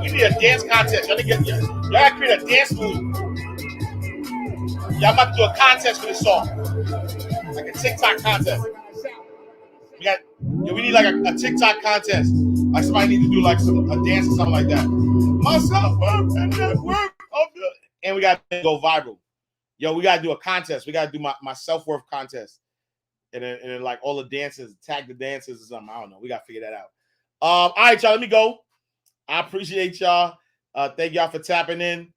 We need a dance contest. Y'all gotta create a dance move. Y'all about to do a contest for this song. Like a TikTok contest. We need like a TikTok contest. Like somebody need to do like a dance or something like that. My self-worth and net worth. And we gotta go viral. Yo, we gotta do a contest. We gotta do my self-worth contest. And then like all the dances, tag the dances or something. I don't know. We gotta figure that out. All right, y'all. Let me go. I appreciate y'all. Thank y'all for tapping in,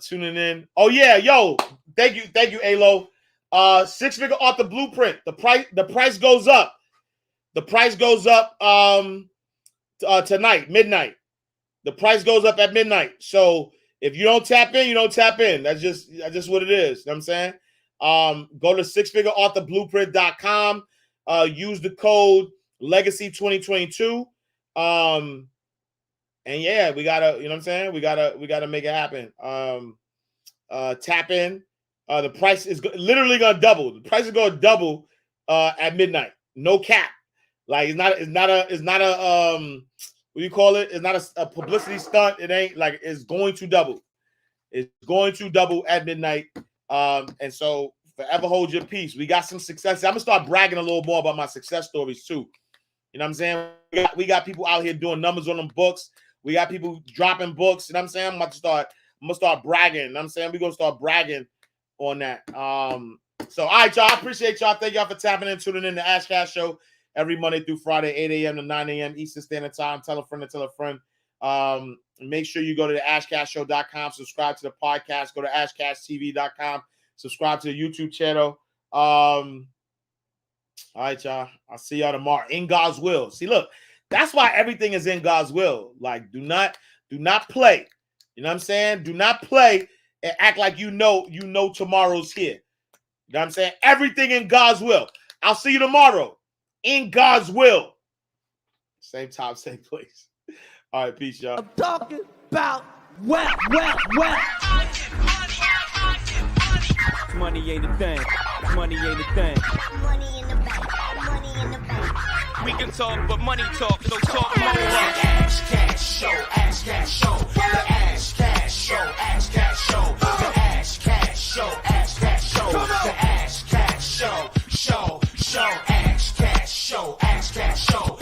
tuning in. Oh yeah, yo. Thank you, Alo. 6-figure author blueprint. The price goes up. The price goes up tonight, midnight. The price goes up at midnight. So if you don't tap in, you don't tap in. That's just what it is. You know what I'm saying? Go to 6figureauthor.blueprint.com. Use the code Legacy 2022. And yeah, we gotta, you know what I'm saying? We gotta make it happen. Tap in. The price is literally gonna double. The price is gonna double at midnight. No cap. Like it's not a what do you call it? It's not a publicity stunt. It ain't like it's going to double. It's going to double at midnight. And so forever hold your peace. We got some success. I'm gonna start bragging a little more about my success stories too. You know what I'm saying? We got people out here doing numbers on them books. We got people dropping books. You know what I'm saying? I'm gonna start bragging. You know what I'm saying? We're gonna start bragging on that. So all right, y'all. I appreciate y'all. Thank y'all for tapping in, tuning in to Ash Cash Show every Monday through Friday, 8 a.m. to 9 a.m. Eastern Standard Time. Tell a friend to tell a friend. Make sure you go to the ashcashshow.com, subscribe to the podcast, go to ashcashtv.com, subscribe to the YouTube channel. All right, y'all. I'll see y'all tomorrow. In God's will. See, look, that's why everything is in God's will. Like, do not play. You know what I'm saying? Do not play and act like you know tomorrow's here. You know what I'm saying? Everything in God's will. I'll see you tomorrow. In God's will. Same time, same place. All right, peace, y'all. I'm talking about well. Money ain't a thing. Money ain't a thing. Money in the bank. Money in the bank. We can talk, but money talk, so talk more. Ash Cash Show, Ash Cash Show, the Ash Cash Show, Ash Cash Show, the Ash Cash Show, Ash Cash Show, the Ash Cash Show, Ash Cash Show, Ash Cash Show.